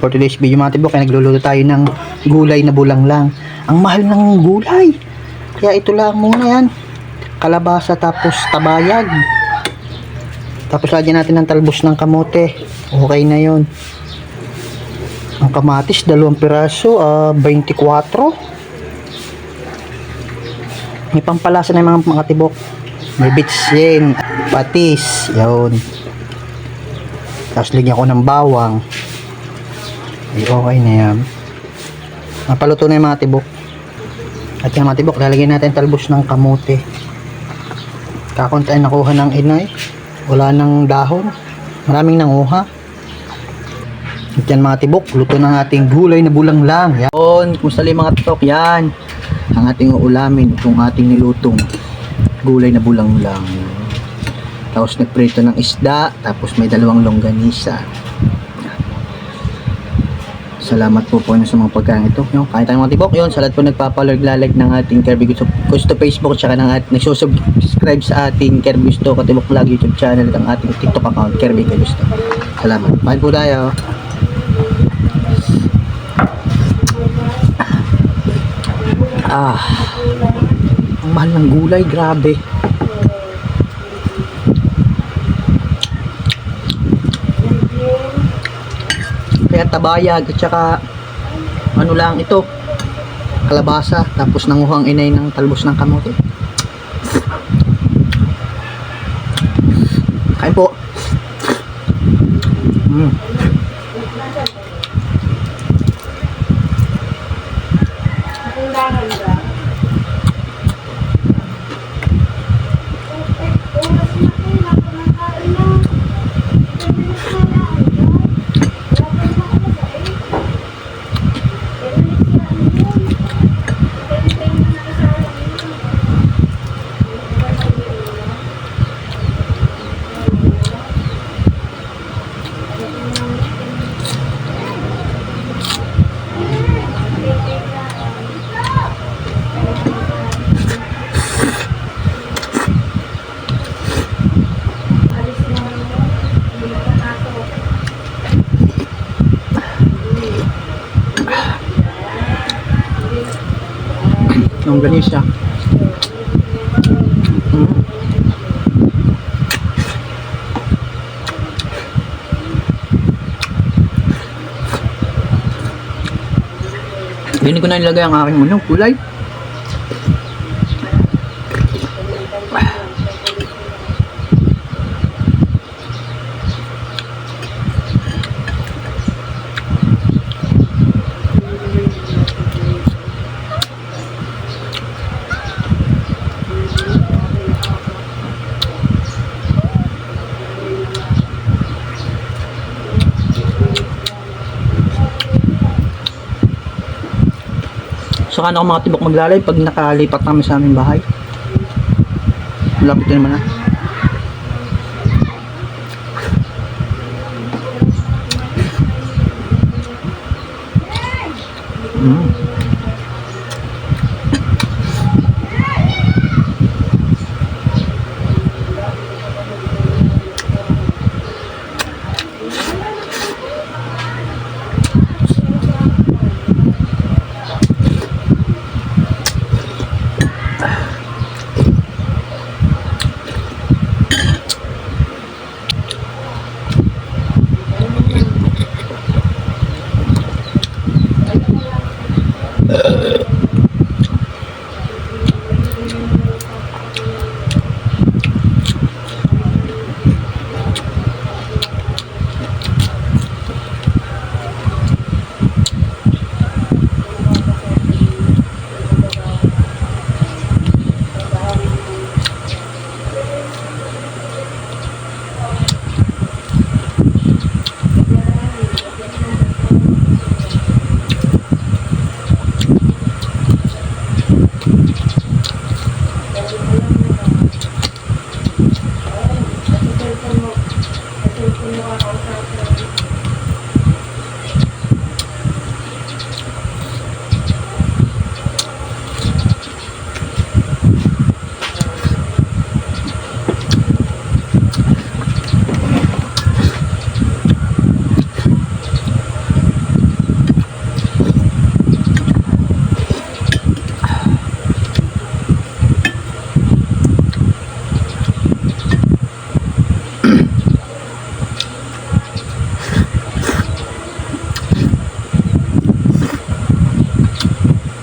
For today's video mga tibok ay nagluluto tayo ng gulay na bulang lang. Ang mahal ng gulay. Kaya ito lang muna yan. Kalabasa tapos tabayag. Tapos lagyan natin ng talbos ng kamote. Okay na yon. Ang kamatis, 2 piraso, 24. May pampalasa na yung mga tibok. May bitsin, patis, yun. Tapos lagyan ko ng bawang. Ay, okay na yan. Mapaluto na yung mga tibok. At yung mga tibok, lalagyan natin talbos ng kamote. Kakunti ay nakuha ng inay. Wala ng dahon. Maraming nanguha. At yan mga tibok, luto ng ating gulay na bulang lang. Yan. Kung sali mga tibok, yan. Ang ating uulamin, itong ating nilutong gulay na bulang lang. Tapos nagprito ng isda. Tapos may 2 longganisa. Salamat po sa mga pagkain ito. Yung kain tayo mga tibok. Yun, sa lahat po nagpapalalag ng ating Kirby Gusto Facebook, tsaka ng nagsusubscribe sa ating Kirby Gusto Katibok Vlog YouTube channel at ang ating TikTok account, Kirby Gusto. Salamat. Kain po tayo. Ang mahal ng gulay, grabe. Kaya tabayag at saka ano lang ito, kalabasa, tapos nanguhang inay ng talbos ng kamote. Kain po. Longganisa. Hindi ko na nilagay ang aking kulay. Saka na ako mga tibok maglalay pag nakalipat namin sa aming bahay. Malapit na naman na.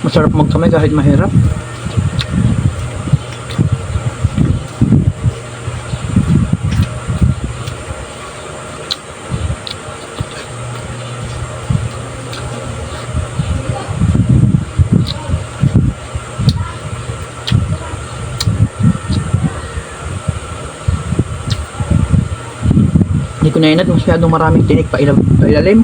Masarap magkamay kahit mahirap. Hindi ko nainat masyadong maraming tinik pa ilalim.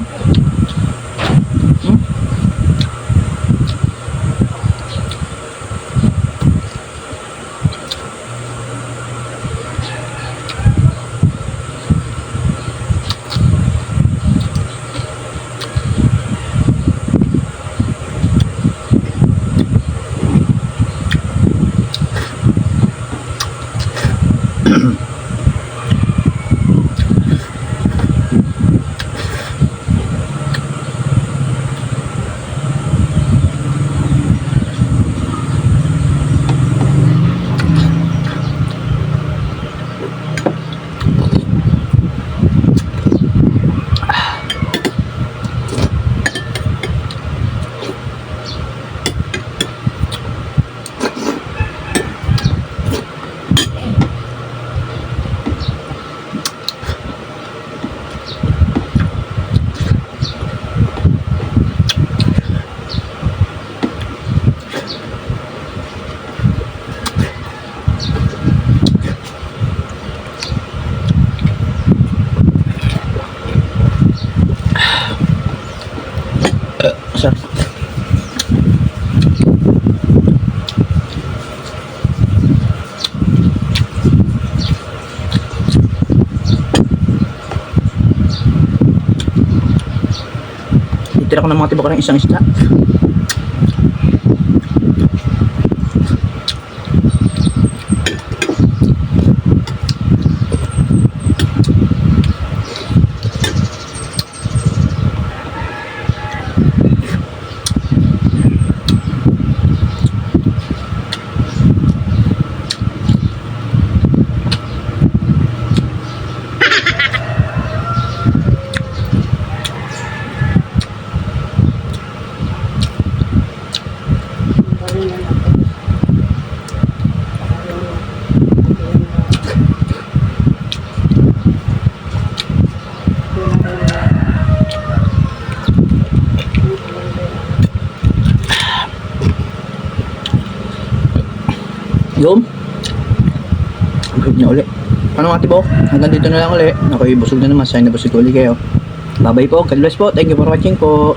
Sarap. Titira ko ng mga tibok ng isang isda. Yun. Busog niya uli. Ano mga tibo? Hanggang dito na lang uli. Ako'y busog na naman. Sana busog uli kayo. Bye bye po. God bless po. Thank you for watching po.